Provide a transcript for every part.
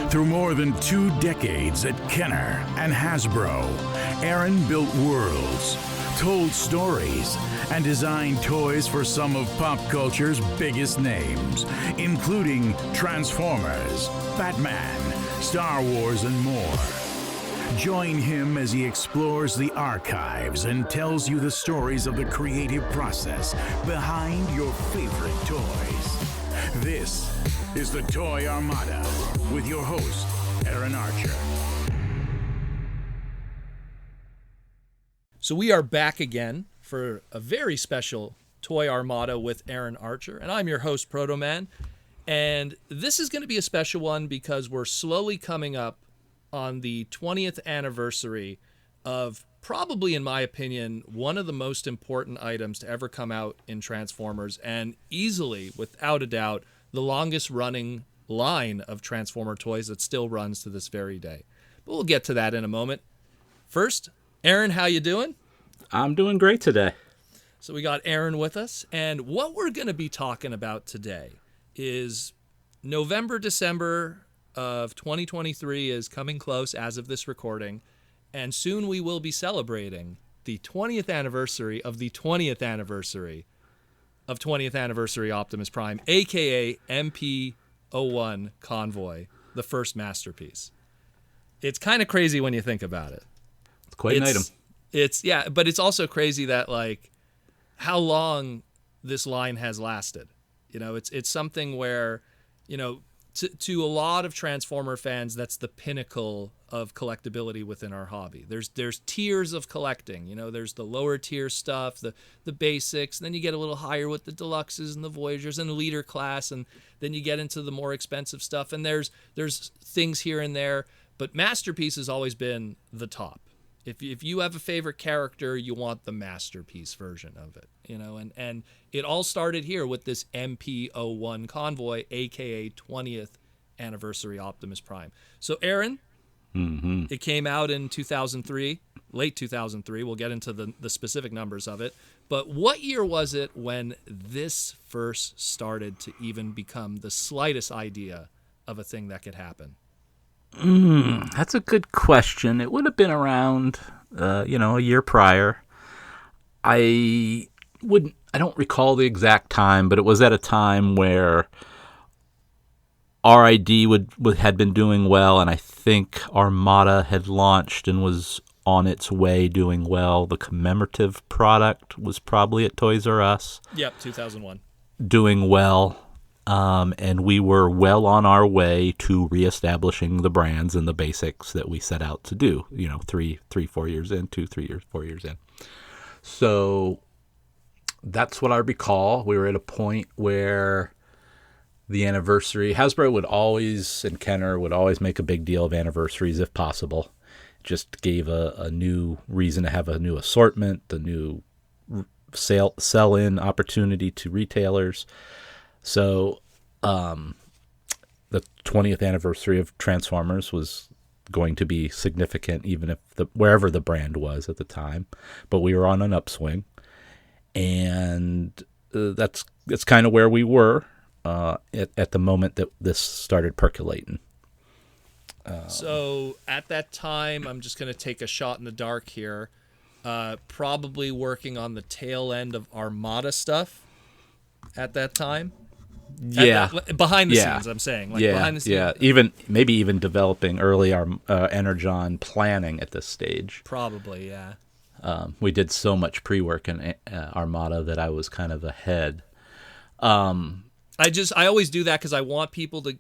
Through more than 2 decades at Kenner and Hasbro, Aaron built worlds, told stories, and designed toys for some of pop culture's biggest names, including Transformers, Batman, Star Wars, and more. Join him as he explores the archives and tells you the stories of the creative process behind your favorite toys. This is the Toy Armada with your host, Aaron Archer. So we are back again for a very special Toy Armada with Aaron Archer, and I'm your host, Protoman. And this is going to be a special one because we're slowly coming up on the 20th anniversary of probably, in my opinion, one of the most important items to ever come out in Transformers, and easily, without a doubt, the longest running line of Transformer toys that still runs to this very day. But we'll get to that in a moment. First, Aaron, how you doing? I'm doing great today. So we got Aaron with us, and what we're going to be talking about today is November, December of 2023 is coming close as of this recording, and soon we will be celebrating the 20th anniversary of the 20th anniversary of 20th anniversary Optimus Prime, aka MP01 Convoy, the first masterpiece. It's kind of crazy when you think about it. It's quite an item. Yeah, but it's also crazy that, like, how long this line has lasted. You know, it's something where, you know, to a lot of Transformer fans, that's the pinnacle of collectability within our hobby. There's tiers of collecting. You know, there's the lower tier stuff, the basics, and then you get a little higher with the deluxes and the Voyagers and the leader class, and then you get into the more expensive stuff, and there's things here and there, but Masterpiece has always been the top. If you have a favorite character, you want the Masterpiece version of it, you know, and it all started here with this MP01 Convoy, aka 20th anniversary Optimus Prime. So Aaron, It came out in 2003, late 2003. We'll get into the specific numbers of it. But what year was it when this first started to even become the slightest idea of a thing that could happen? That's a good question. It would have been around, a year prior. I don't recall the exact time, but it was at a time where RID had been doing well, and I think Armada had launched and was on its way doing well. The commemorative product was probably at Toys R Us. Yep, 2001. Doing well. And we were well on our way to reestablishing the brands and the basics that we set out to do, 4 years in. So that's what I recall. We were at a point where the anniversary, Hasbro would always, and Kenner would always make a big deal of anniversaries if possible. Just gave a new reason to have a new assortment, a new sell-in opportunity to retailers. So the 20th anniversary of Transformers was going to be significant, even if wherever the brand was at the time. But we were on an upswing, and that's kind of where we were at the moment that this started percolating. So at that time, I'm just going to take a shot in the dark here, probably working on the tail end of Armada stuff at that time. Yeah, behind the scenes, I'm saying. Behind the scenes. Yeah, even developing early Energon planning at this stage. Probably, yeah. We did so much pre-work in Armada that I was kind of ahead. I always do that because I want people to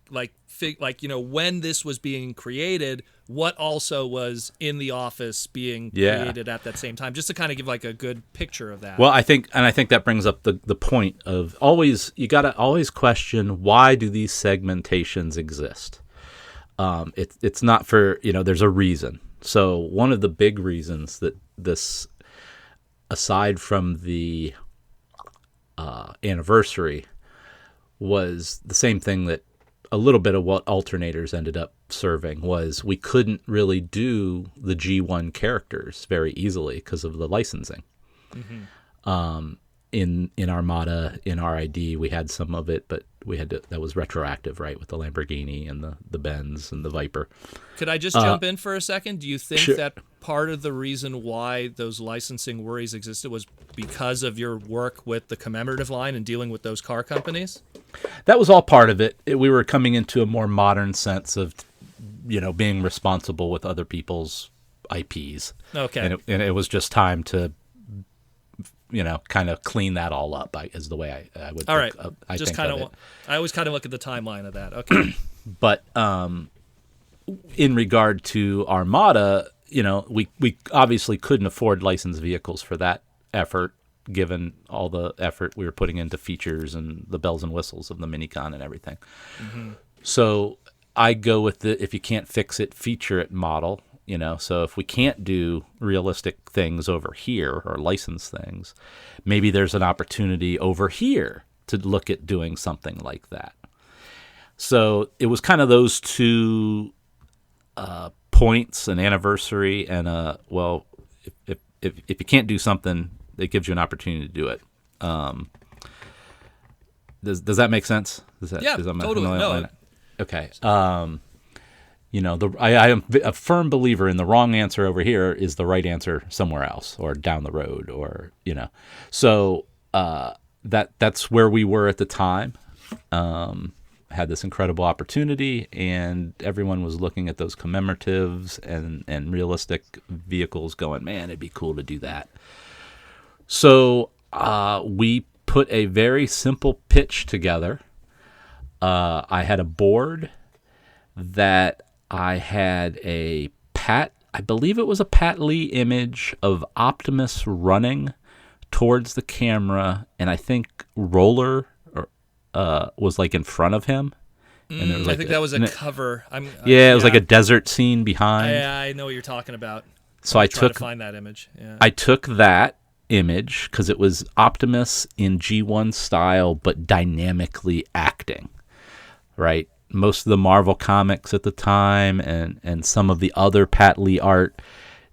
when this was being created, what also was in the office being created at that same time, just to kind of give like a good picture of that. Well, I think that brings up the point of you got to always question, why do these segmentations exist? It's not for, there's a reason. So one of the big reasons that this, aside from the anniversary, was the same thing that a little bit of what alternators ended up serving was we couldn't really do the G1 characters very easily because of the licensing. Mm-hmm. In Armada, in RID, we had some of it, but that was retroactive, right, with the Lamborghini and the Benz and the Viper. Could I just jump in for a second? Do you think Sure. that part of the reason why those licensing worries existed was because of your work with the commemorative line and dealing with those car companies? That was all part of it. We were coming into a more modern sense of, being responsible with other people's IPs. Okay. And it was just time to, kind of clean that all up, is the way I would All think, right. I Just think kind of of. it. I always kind of look at the timeline of that. Okay. But in regard to Armada, we obviously couldn't afford licensed vehicles for that effort, given all the effort we were putting into features and the bells and whistles of the Minicon and everything. Mm-hmm. So I go with the if you can't fix it, feature it model. So if we can't do realistic things over here or license things, maybe there's an opportunity over here to look at doing something like that. So it was kind of those two points, an anniversary and if you can't do something, it gives you an opportunity to do it. Does that make sense? Yeah, totally. No. Okay. I am a firm believer in the wrong answer over here is the right answer somewhere else or down the road So that's where we were at the time. Had this incredible opportunity, and everyone was looking at those commemoratives and realistic vehicles going, man, it'd be cool to do that. So we put a very simple pitch together. I had a board that I had I believe it was a Pat Lee image of Optimus running towards the camera, and I think Roller was like in front of him. And there was I think that was a cover. It was like a desert scene behind. I know what you're talking about. So I to find that image. Yeah. I took that image because it was Optimus in G1 style, but dynamically acting, right? Most of the Marvel comics at the time and some of the other Pat Lee art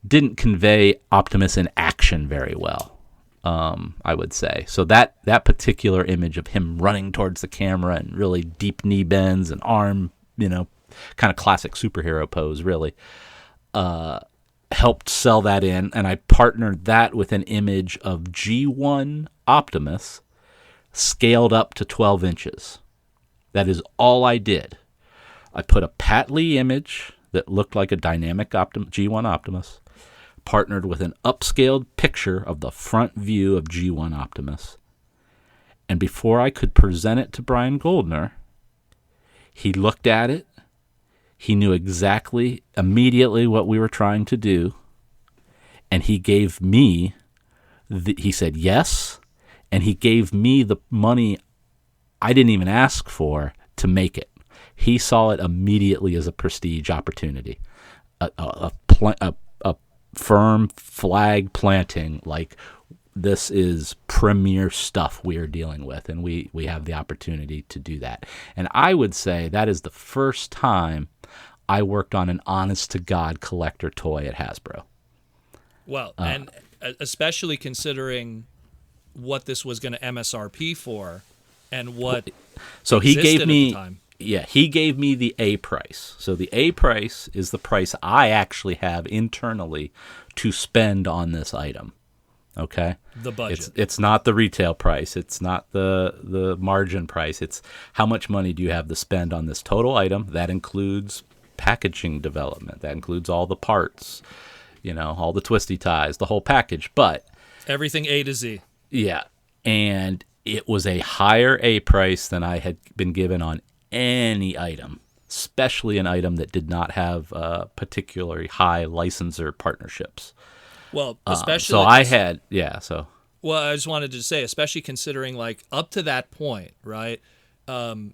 didn't convey Optimus in action very well, I would say. So that particular image of him running towards the camera and really deep knee bends and arm, kind of classic superhero pose, really, helped sell that in. And I partnered that with an image of G1 Optimus scaled up to 12 inches. That is all I did. I put a Pat Lee image that looked like a dynamic G1 Optimus, partnered with an upscaled picture of the front view of G1 Optimus. And before I could present it to Brian Goldner, he looked at it. He knew immediately what we were trying to do. And he gave me, he said yes, and he gave me the money I didn't even ask for to make it. He saw it immediately as a prestige opportunity, a firm flag planting, like this is premier stuff we are dealing with, and we have the opportunity to do that. And I would say that is the first time I worked on an honest-to-God collector toy at Hasbro. Well, and especially considering what this was going to MSRP for. And what so he gave me at the time. He gave me the A price. So the A price is the price I actually have internally to spend on this item. Okay? The budget. It's not the retail price. It's not the margin price. It's how much money do you have to spend on this total item. That includes packaging development. That includes all the parts, all the twisty ties, the whole package. But everything A to Z. Yeah. And it was a higher A price than I had been given on any item, especially an item that did not have particularly high licensor partnerships. Well, especially. So I had. Well, I just wanted to say, especially considering up to that point, right?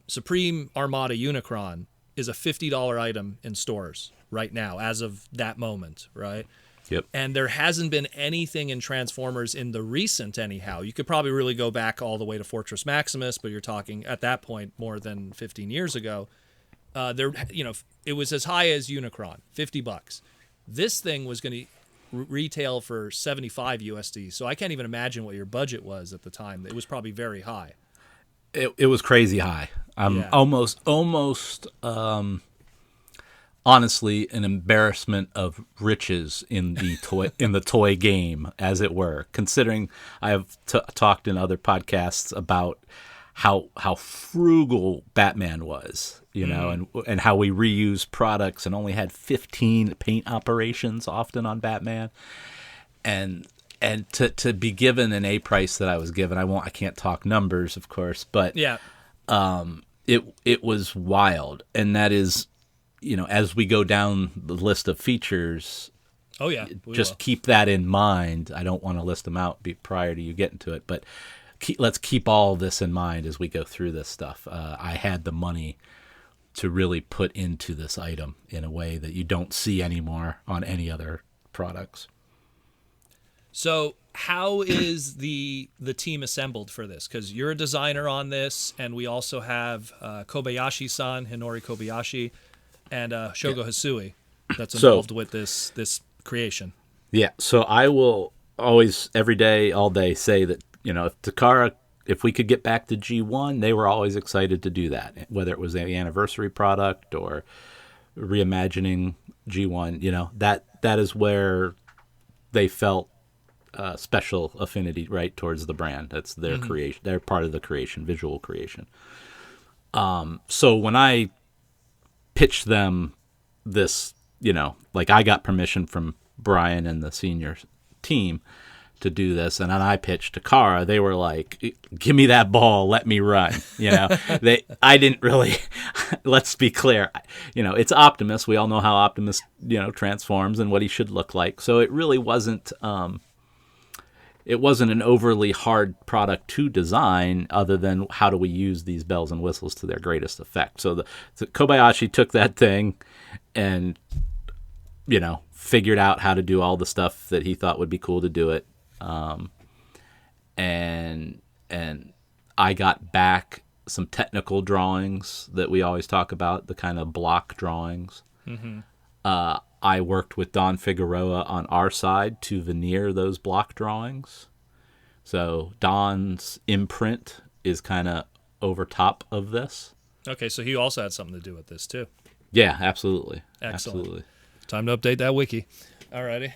Supreme Armada Unicron is a $50 item in stores right now, as of that moment, right? Yep. And there hasn't been anything in Transformers in the recent anyhow. You could probably really go back all the way to Fortress Maximus, but you're talking at that point more than 15 years ago. It was as high as Unicron, $50. This thing was going to retail for 75 USD. So I can't even imagine what your budget was at the time. It was probably very high. It was crazy high. I'm Yeah. almost honestly an embarrassment of riches in the toy game, as it were. Considering I have talked in other podcasts about how frugal Batman was, and how we reused products and only had 15 paint operations often on Batman, and to be given an A price that I was given, I can't talk numbers, of course, but Yeah. it was wild. And that is, as we go down the list of features, Oh yeah. We just will. keep that in mind. I don't want to list them out prior to you getting to it, but let's keep all this in mind as we go through this stuff. I had the money to really put into this item in a way that you don't see anymore on any other products. So how is the team assembled for this? Because you're a designer on this, and we also have Kobayashi-san, Hinori Kobayashi, and Shogo Hasui that's involved with this creation. Yeah, so I will always, every day, all day, say that, if Takara, if we could get back to G1, they were always excited to do that, whether it was the anniversary product or reimagining G1, that is where they felt special affinity, right, towards the brand. That's their creation. They're part of the creation, visual creation. So when I pitched them this, like I got permission from Brian and the senior team to do this, and then I pitched Takara. They were like, "Give me that ball, let me run." I didn't really. Let's be clear, it's Optimus. We all know how Optimus, transforms and what he should look like. So it really wasn't. It wasn't an overly hard product to design, other than how do we use these bells and whistles to their greatest effect. So the Kobayashi took that thing and, figured out how to do all the stuff that he thought would be cool to do it. And I got back some technical drawings that we always talk about, the kind of block drawings. Mm-hmm. I worked with Don Figueroa on our side to veneer those block drawings. So Don's imprint is kind of over top of this. Okay, so he also had something to do with this too. Yeah, absolutely. Excellent. Absolutely. Time to update that wiki. Alrighty.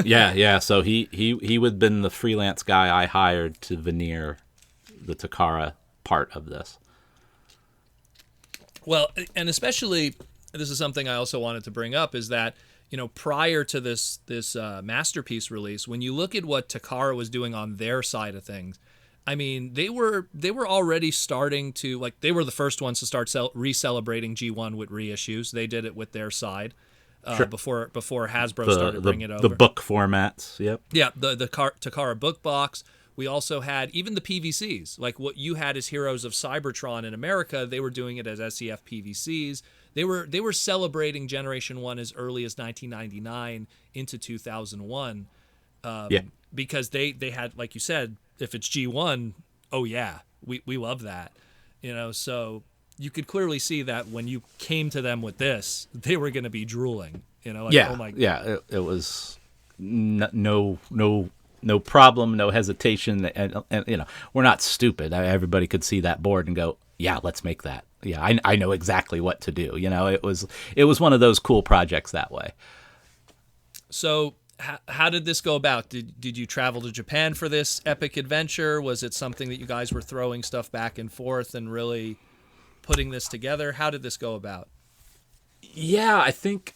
Yeah. So he would have been the freelance guy I hired to veneer the Takara part of this. Well, and especially, this is something I also wanted to bring up, is that, prior to this masterpiece release, when you look at what Takara was doing on their side of things, I mean, they were already starting to, like, they were the first ones to start re-celebrating G1 with reissues. They did it with their side. Sure. Before Hasbro started bringing it over. The book formats, yep. Yeah, the Takara book box. We also had even the PVCs, like what you had as Heroes of Cybertron in America. They were doing it as SEF PVCs. They were celebrating Generation 1 as early as 1999 into 2001, because they had, like you said, if it's G1, oh yeah, we love that, so you could clearly see that when you came to them with this, they were going to be drooling, oh my. Yeah, it was no problem, no hesitation, and we're not stupid. Everybody could see that board and go, yeah, let's make that. Yeah, I know exactly what to do. It was one of those cool projects that way. So how did this go about? Did you travel to Japan for this epic adventure? Was it something that you guys were throwing stuff back and forth and really putting this together? How did this go about? Yeah, I think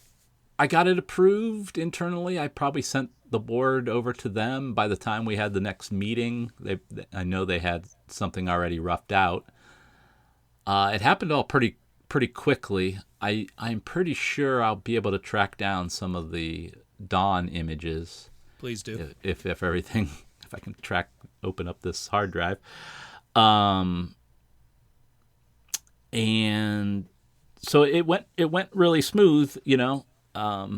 I got it approved internally. I probably sent the board over to them by the time we had the next meeting. I know they had something already roughed out. It happened all pretty quickly. I'm pretty sure I'll be able to track down some of the Dawn images. Please do. If everything, if I can open up this hard drive. And so it went really smooth, I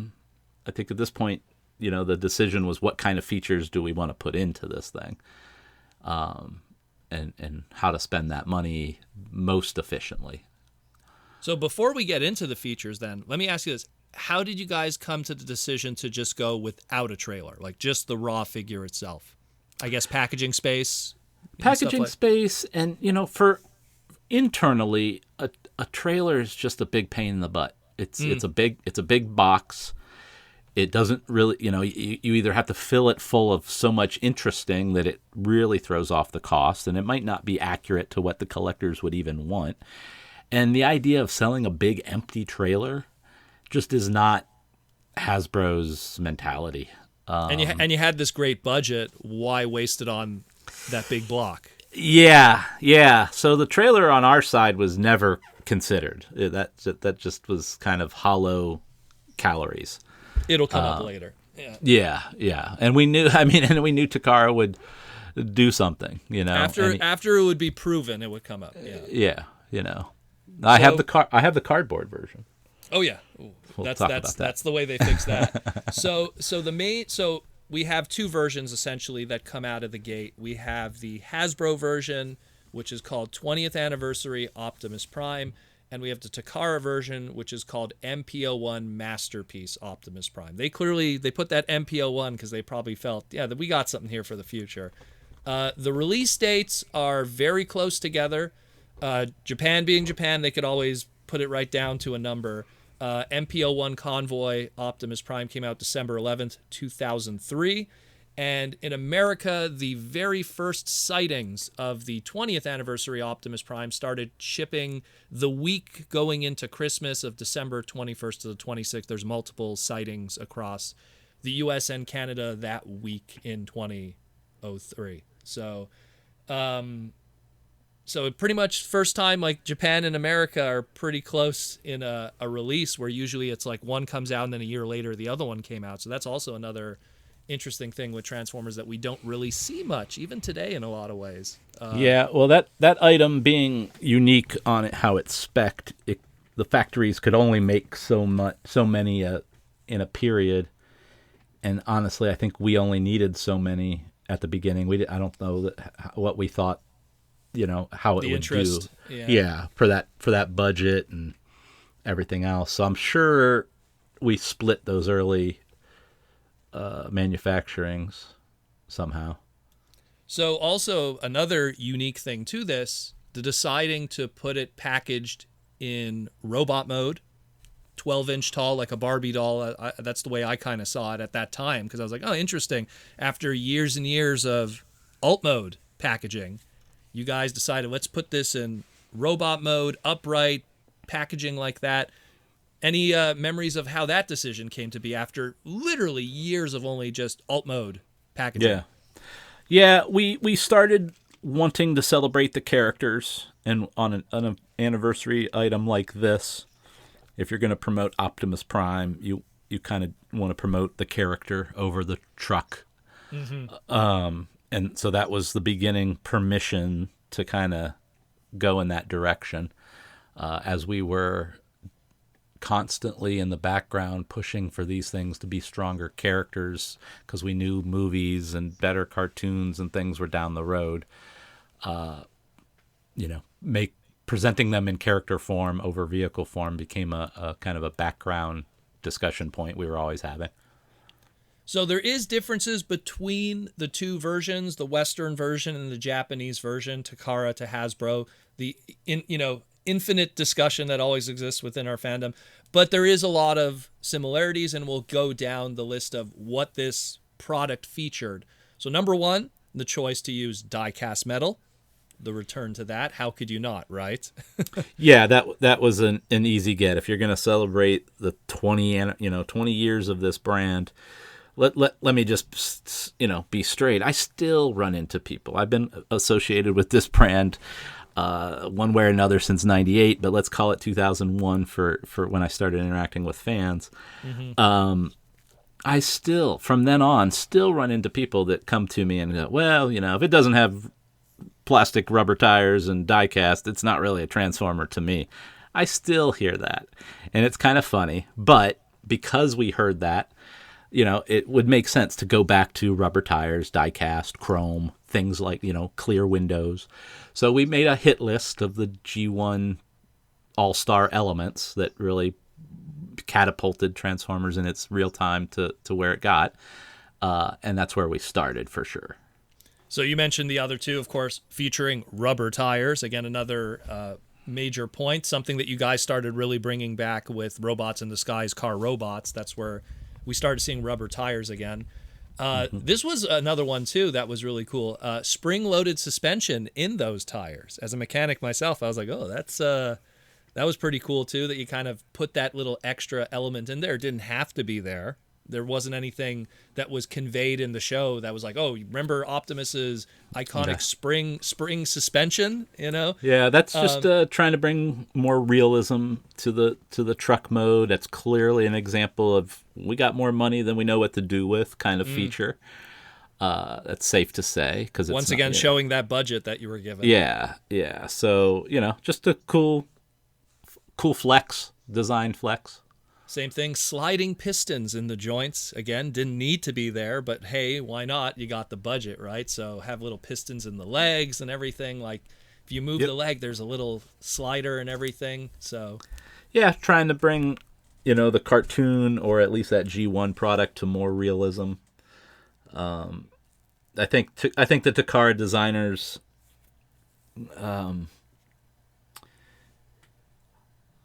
think at this point, the decision was what kind of features do we want to put into this thing, and how to spend that money most efficiently. So before we get into the features, then let me ask you this: how did you guys come to the decision to just go without a trailer, like just the raw figure itself? I guess packaging space. Packaging like space, and for internally, a trailer is just a big pain in the butt. It's a big box. It doesn't really, you either have to fill it full of so much interesting that it really throws off the cost, and it might not be accurate to what the collectors would even want. And the idea of selling a big empty trailer just is not Hasbro's mentality. and you had this great budget. Why waste it on that big block? Yeah. So the trailer on our side was never considered. That just was kind of hollow calories. It'll come up later. Yeah. And we knew. We knew Takara would do something. After it would be proven, it would come up. Yeah. I have the cardboard version. Oh yeah, that's the way they fix that. So we have two versions essentially that come out of the gate. We have the Hasbro version, which is called 20th Anniversary Optimus Prime, and we have the Takara version, which is called MPO1 Masterpiece Optimus Prime. They put that MPO1 because they probably felt, that we got something here for the future. The release dates are very close together. Japan being Japan, they could always put it right down to a number. MPO1 Convoy Optimus Prime came out December 11th, 2003. And in America, the very first sightings of the 20th Anniversary Optimus Prime started shipping the week going into Christmas of December 21st to the 26th. There's multiple sightings across the US and Canada that week in 2003. So pretty much first time, like, Japan and America are pretty close in a release, where usually it's like one comes out and then a year later the other one came out. So that's also another interesting thing with Transformers that we don't really see much, even today, in a lot of ways. Well, that item being unique on it, how it's spec'd, the factories could only make so many in a period. And honestly, I think we only needed so many at the beginning. I don't know what we thought, how it would do. Yeah, for that budget and everything else. So I'm sure we split those early manufacturings somehow. So also another unique thing to this, the deciding to put it packaged in robot mode, 12-inch tall, like a Barbie doll. That's the way I kind of saw it at that time, because I was like, oh, interesting. After years and years of alt mode packaging, you guys decided, let's put this in robot mode, upright, packaging like that. Any memories of how that decision came to be after literally years of only just alt mode packaging? Yeah. We started wanting to celebrate the characters, and on an anniversary item like this, if you're going to promote Optimus Prime, you kind of want to promote the character over the truck. Mm-hmm. And so that was the beginning permission to kind of go in that direction, as we were constantly in the background pushing for these things to be stronger characters, because we knew movies and better cartoons and things were down the road. Presenting them in character form over vehicle form became a kind of a background discussion point we were always having. So there is differences between the two versions, the Western version and the Japanese version, Takara to Hasbro, the infinite discussion that always exists within our fandom. But there is a lot of similarities, and we'll go down the list of what this product featured. So number one, the choice to use die-cast metal. The return to that. How could you not, right? Yeah, that was an easy get. If you're going to celebrate the 20 years of this brand, let me just be straight. I still run into people. I've been associated with this brand one way or another since '98, but let's call it 2001 for when I started interacting with fans. Mm-hmm. I still, from then on, run into people that come to me and go, well, if it doesn't have plastic rubber tires and die cast, it's not really a Transformer to me. I still hear that, and it's kind of funny, but because we heard that, it would make sense to go back to rubber tires, die cast, chrome, things like, clear windows. So we made a hit list of the G1 all-star elements that really catapulted Transformers in its real time to where it got, and that's where we started for sure. So you mentioned the other two, of course, featuring rubber tires. Again, another major point, something that you guys started really bringing back with Robots in Disguise Car Robots. That's where we started seeing rubber tires again. This was another one, too, that was really cool. Spring-loaded suspension in those tires. As a mechanic myself, I was like, oh, that was pretty cool, too, that you kind of put that little extra element in there. It didn't have to be there. There wasn't anything that was conveyed in the show that was like, oh, you remember Optimus's iconic spring suspension, you know? Yeah, that's just trying to bring more realism to the truck mode. That's clearly an example of we got more money than we know what to do with kind of feature. That's safe to say, because once again showing that budget that you were given. Yeah. So just a cool flex, design flex. Same thing, sliding pistons in the joints. Again, didn't need to be there, but hey, why not? You got the budget, right? So have little pistons in the legs and everything. Like if you move the leg, there's a little slider and everything. So yeah, trying to bring, the cartoon or at least that G1 product to more realism. I think the Takara designers,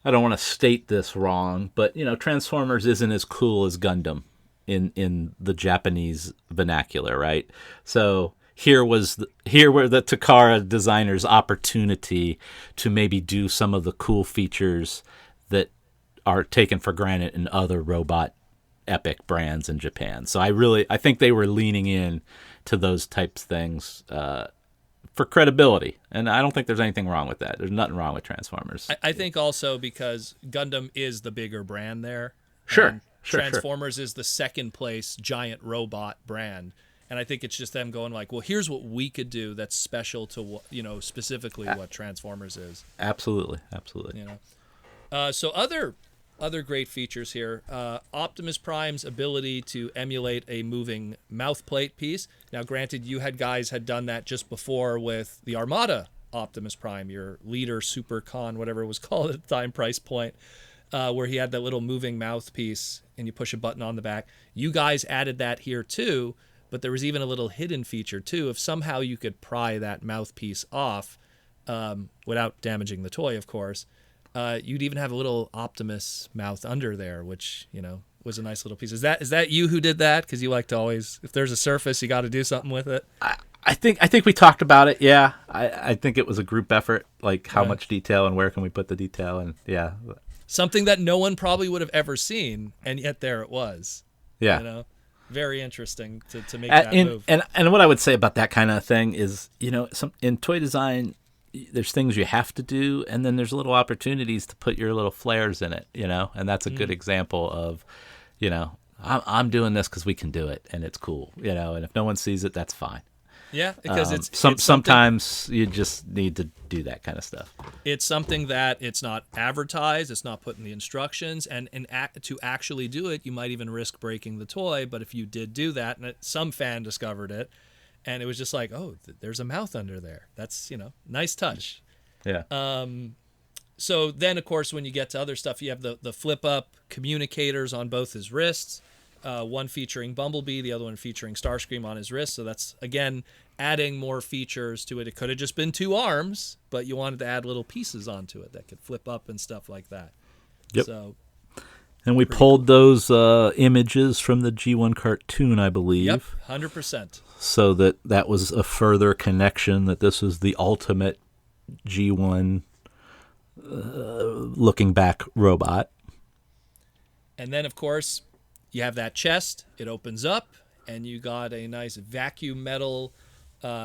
I don't want to state this wrong, but Transformers isn't as cool as Gundam in the Japanese vernacular, right? So here were the Takara designers' opportunity to maybe do some of the cool features that are taken for granted in other robot epic brands in Japan. So I think they were leaning in to those types of things for credibility, and I don't think there's anything wrong with that. There's nothing wrong with Transformers. I think also because Gundam is the bigger brand there. Sure. Transformers is the second place giant robot brand, and I think it's just them going like, well, here's what we could do that's special to specifically what Transformers is. Absolutely. So other great features here. Optimus Prime's ability to emulate a moving mouth plate piece. Now, granted, you guys had done that just before with the Armada Optimus Prime, your leader, Super Con, whatever it was called at the time, price point, where he had that little moving mouthpiece and you push a button on the back. You guys added that here too, but there was even a little hidden feature too. If somehow you could pry that mouthpiece off without damaging the toy, of course, you'd even have a little Optimus mouth under there, which, was a nice little piece. Is that you who did that? Because you like to always, if there's a surface, you got to do something with it. I think we talked about it. Yeah, I think it was a group effort. Like how much detail and where can we put the detail, and yeah, something that no one probably would have ever seen, and yet there it was. Yeah, very interesting to make that move. And what I would say about that kind of thing is, in toy design, there's things you have to do, and then there's little opportunities to put your little flares in it, and that's a good example of, I'm doing this because we can do it, and it's cool, and if no one sees it, that's fine. Yeah, because it's sometimes you just need to do that kind of stuff. It's something that it's not advertised, it's not put in the instructions, and to actually do it, you might even risk breaking the toy, but if you did do that, and some fan discovered it, and it was just like, oh, there's a mouth under there. That's, nice touch. Yeah. So then, of course, when you get to other stuff, you have the flip-up communicators on both his wrists, one featuring Bumblebee, the other one featuring Starscream on his wrist. So that's, again, adding more features to it. It could have just been two arms, but you wanted to add little pieces onto it that could flip up and stuff like that. Yep. So, and we pulled those images from the G1 cartoon, I believe. Yep, 100%. So that was a further connection that this was the ultimate G1 looking back robot. And then, of course, you have that chest. It opens up, and you got a nice vacuum metal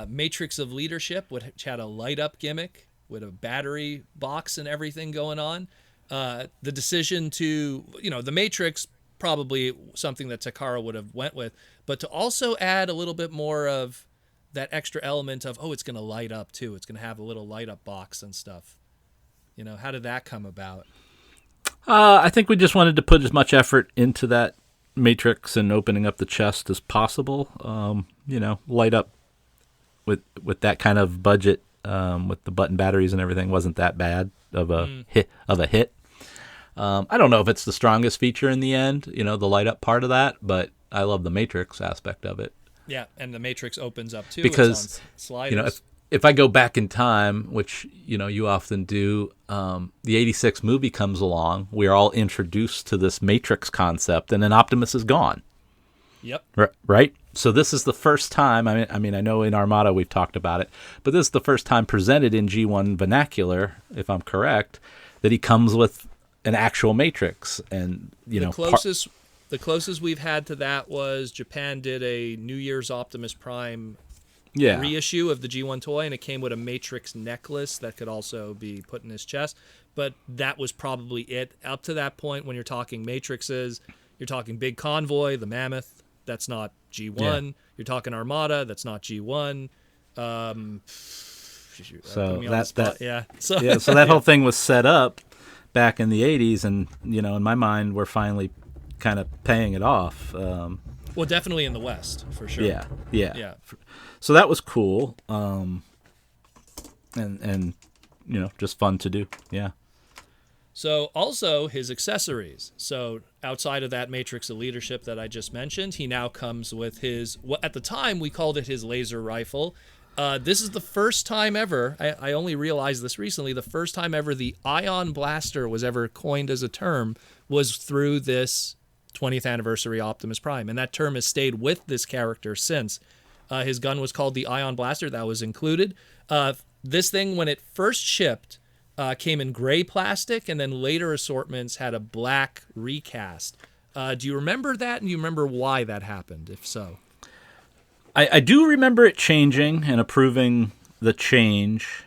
matrix of leadership, which had a light-up gimmick with a battery box and everything going on. The decision to, the matrix, probably something that Takara would have went with, but to also add a little bit more of that extra element of, it's going to light up too. It's going to have a little light-up box and stuff. How did that come about? I think we just wanted to put as much effort into that matrix and opening up the chest as possible. Light up with that kind of budget, with the button batteries and everything, wasn't that bad of a hit. I don't know if it's the strongest feature in the end, the light up part of that, but I love the matrix aspect of it. Yeah, and the Matrix opens up too. Because it's on sliders. if I go back in time, which you often do, the '86 movie comes along. We are all introduced to this Matrix concept, and then Optimus is gone. Yep. Right. So this is the first time. I mean, I know in Armada we've talked about it, but this is the first time presented in G1 vernacular, if I'm correct, that he comes with an actual Matrix, and the closest we've had to that was Japan did a New Year's Optimus Prime reissue of the G1 toy, and it came with a Matrix necklace that could also be put in his chest. But that was probably it. Up to that point, when you're talking Matrixes, you're talking Big Convoy, the Mammoth. That's not G1. Yeah. You're talking Armada. That's not G1. So So that whole thing was set up back in the '80s, and in my mind, we're finally kind of paying it off. Well, definitely in the West, for sure. Yeah. So that was cool, and just fun to do. Yeah. So also his accessories. So outside of that matrix of leadership that I just mentioned, he now comes with his, what at the time we called it his laser rifle. This is the first time ever, I only realized this recently, the first time ever the ion blaster was ever coined as a term was through this 20th anniversary Optimus Prime. And that term has stayed with this character since. His gun was called the Ion Blaster. That was included. This thing, when it first shipped, came in gray plastic, and then later assortments had a black recast. Do you remember that, and do you remember why that happened, if so? I do remember it changing and approving the change.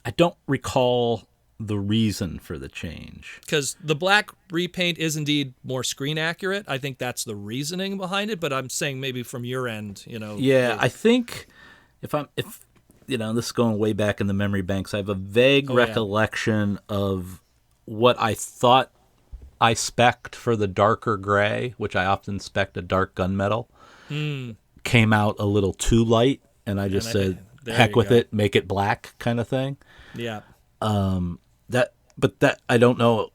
I don't recall the reason for the change. Because the black repaint is indeed more screen accurate. I think that's the reasoning behind it, but I'm saying maybe from your end, Yeah, I think if this is going way back in the memory banks, I have a vague recollection of what I thought I spec'd for the darker gray, which I often spec'd a dark gunmetal, came out a little too light, and I just said, heck with it, make it black kind of thing. Yeah. That I don't know,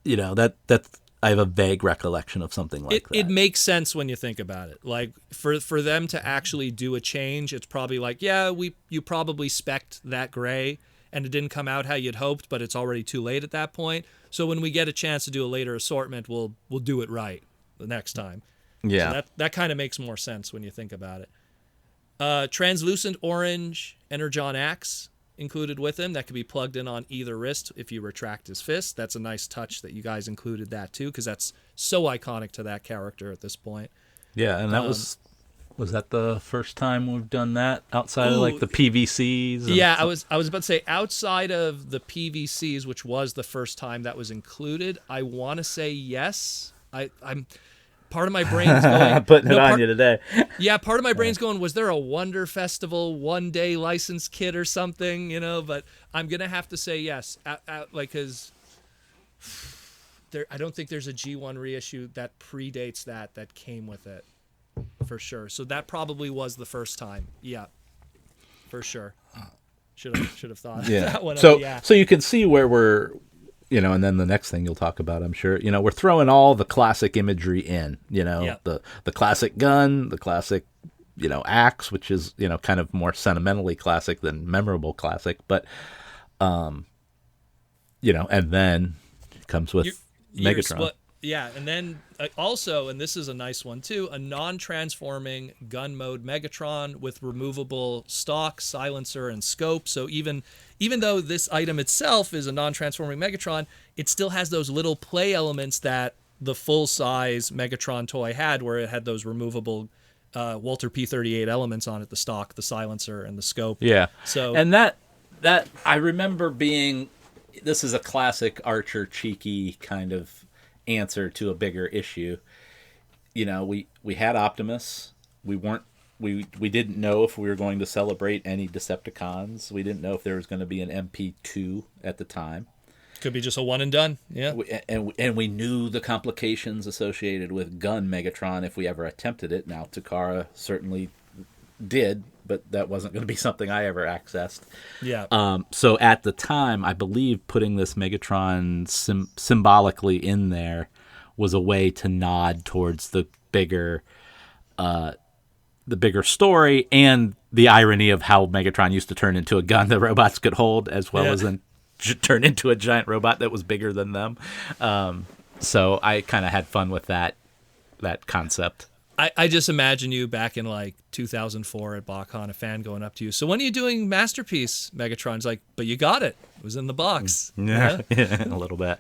that I have a vague recollection of something like that. It makes sense when you think about it. Like for them to actually do a change, it's probably like, you probably spec'd that gray and it didn't come out how you'd hoped, but it's already too late at that point. So when we get a chance to do a later assortment, we'll do it right the next time. Yeah. So that kind of makes more sense when you think about it. Translucent orange Energon axe included with him that could be plugged in on either wrist if you retract his fist. That's a nice touch that you guys included that too, because that's so iconic to that character at this point. Yeah, and that was that the first time we've done that outside of like the PVCs? Yeah, I was about to say outside of the PVCs, which was the first time that was included. I want to say yes. I'm part of my brain's going putting it on you today. Yeah, part of my brain's going, was there a Wonder Festival one-day license kit or something, but I'm going to have to say yes. Because I don't think there's a G1 reissue that predates that came with it, for sure. So that probably was the first time. Yeah, for sure. Should have thought that one. So you can see where we're, and then the next thing you'll talk about, I'm sure, we're throwing all the classic imagery in, the classic gun, the classic, axe, which is, kind of more sentimentally classic than memorable classic. But, and then it comes with Megatron. And then also, and this is a nice one too, a non-transforming gun mode Megatron with removable stock, silencer, and scope. So even though this item itself is a non-transforming Megatron, it still has those little play elements that the full-size Megatron toy had, where it had those removable Walter P38 elements on it, the stock, the silencer, and the scope. Yeah. So and that I remember being, this is a classic Archer cheeky kind of answer to a bigger issue. We had Optimus. We didn't know if we were going to celebrate any Decepticons. We didn't know if there was going to be an MP2 at the time. Could be just a one and done. Yeah. And we knew the complications associated with gun Megatron if we ever attempted it. Now Takara certainly did, but that wasn't going to be something I ever accessed. Yeah. So at the time, I believe putting this Megatron symbolically in there was a way to nod towards the bigger the bigger story and the irony of how Megatron used to turn into a gun that robots could hold, as well as turn into a giant robot that was bigger than them. So I kind of had fun with that concept. I just imagine you back in like 2004 at BotCon, a fan going up to you. So when are you doing Masterpiece, Megatron's like, but you got it. It was in the box. Yeah, a little bit.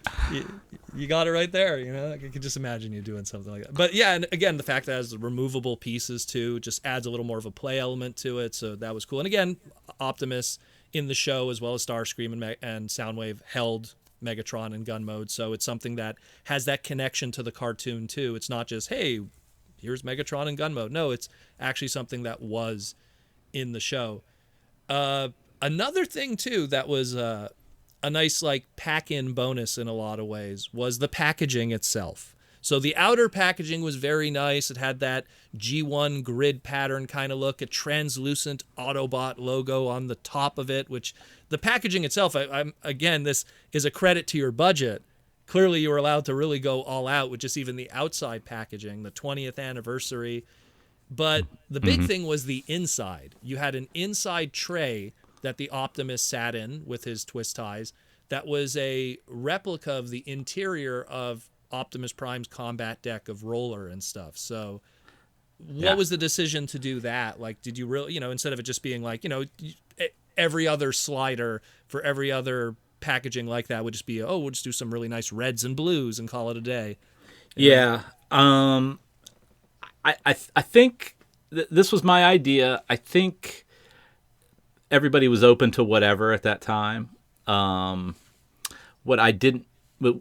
You got it right there. I can just imagine you doing something like that. But yeah, and again, the fact that it has the removable pieces too just adds a little more of a play element to it. So that was cool. And again, Optimus in the show, as well as Starscream and Soundwave, held Megatron in gun mode. So it's something that has that connection to the cartoon too. It's not just, hey, here's Megatron in gun mode. No, it's actually something that was in the show. Another thing too that was a nice like pack-in bonus in a lot of ways was the packaging itself. So the outer packaging was very nice. It had that G1 grid pattern kind of look, a translucent Autobot logo on the top of it, which the packaging itself, I'm again, this is a credit to your budget. Clearly, you were allowed to really go all out with just even the outside packaging, the 20th anniversary. But the big thing was the inside. You had an inside tray that the Optimus sat in with his twist ties that was a replica of the interior of Optimus Prime's combat deck of roller and stuff. So what was the decision to do that? Like, did you really, instead of it just being like, every other slider for every other packaging like that would just be, we'll just do some really nice reds and blues and call it a day. Yeah. I think this was my idea. I think everybody was open to whatever at that time. What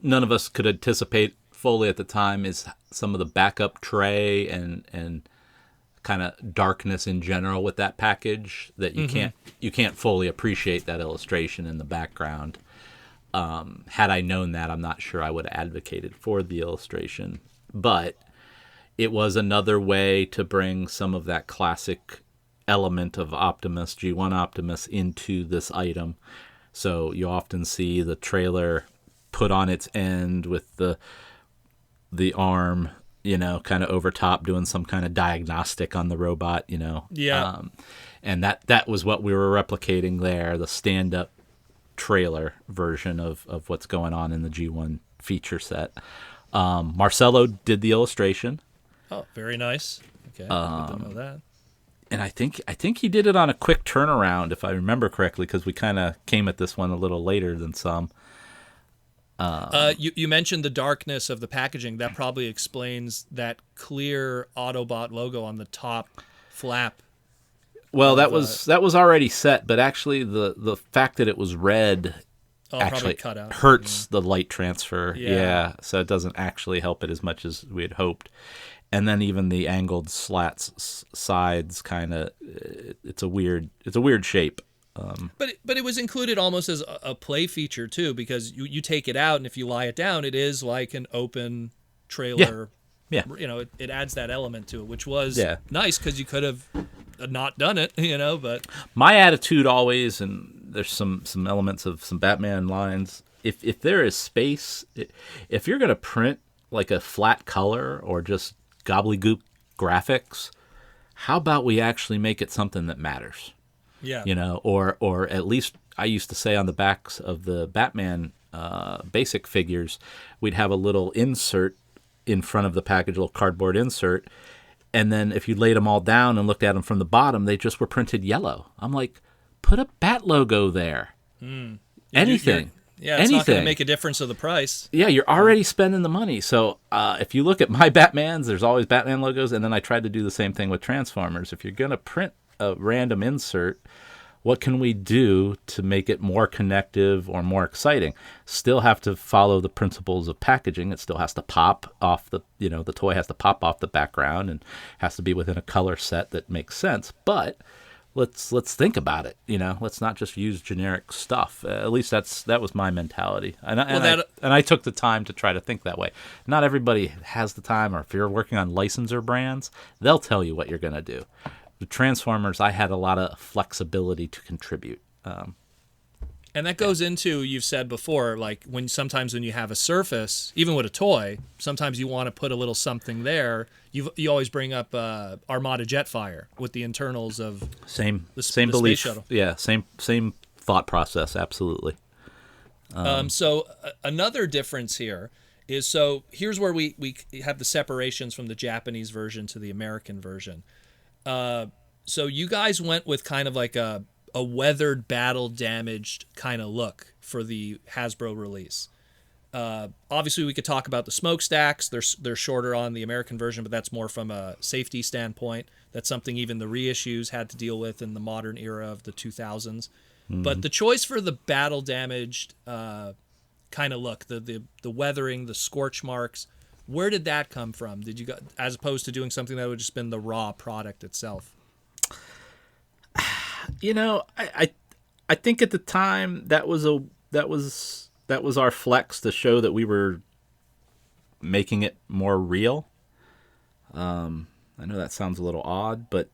none of us could anticipate fully at the time is some of the backup tray and kind of darkness in general with that package that you can't fully appreciate that illustration in the background. Had I known that, I'm not sure I would have advocated for the illustration, but it was another way to bring some of that classic element of Optimus, G1 Optimus, into this item. So you often see the trailer put on its end with the arm, kind of over top doing some kind of diagnostic on the robot, Yeah. And that was what we were replicating there, the stand-up trailer version of what's going on in the G1 feature set. Marcelo did the illustration. Oh, very nice. Okay, I didn't know that. And I think he did it on a quick turnaround, if I remember correctly, because we kind of came at this one a little later than some. You mentioned the darkness of the packaging. That probably explains that clear Autobot logo on the top flap. Well, that was already set, but actually the fact that it was red actually cut out. Hurts the light transfer. Yeah, so it doesn't actually help it as much as we had hoped. And then even the angled slats sides kind of it's a weird shape. But it was included almost as a play feature too, because you take it out and if you lie it down, it is like an open trailer. Yeah. It adds that element to it, which was nice because you could have not done it, but my attitude always, and there's some elements of some Batman lines, if there is space, if you're going to print like a flat color or just gobbledygook graphics, how about we actually make it something that matters? Yeah. Or at least I used to say on the backs of the Batman basic figures, we'd have a little insert in front of the package, a little cardboard insert. And then if you laid them all down and looked at them from the bottom, they just were printed yellow. I'm like, put a Bat logo there. Anything. It's not going to make a difference to the price. Yeah, you're already spending the money. So if you look at my Batmans, there's always Batman logos. And then I tried to do the same thing with Transformers. If you're going to print a random insert, what can we do to make it more connective or more exciting? Still have to follow the principles of packaging. It still has to pop off the toy has to pop off the background and has to be within a color set that makes sense. But let's think about it. Let's not just use generic stuff. At least that was my mentality. And I took the time to try to think that way. Not everybody has the time, or if you're working on licensor brands, they'll tell you what you're going to do. The Transformers, I had a lot of flexibility to contribute. And that goes into, you've said before, like sometimes when you have a surface, even with a toy, sometimes you want to put a little something there. You always bring up Armada Jetfire with the internals of same the belief. space shuttle. Yeah, same thought process. Absolutely. So another difference here is, so here's where we have the separations from the Japanese version to the American version. So you guys went with kind of like a weathered, battle damaged kind of look for the Hasbro release. Obviously, we could talk about the smokestacks. They're shorter on the American version, but that's more from a safety standpoint. That's something even the reissues had to deal with in the modern era of the 2000s. But the choice for the battle damaged kind of look, the weathering, the scorch marks, where did that come from? Did you, as opposed to doing something that would just been the raw product itself? You know, I think at the time that was our flex to show that we were making it more real. I know that sounds a little odd, but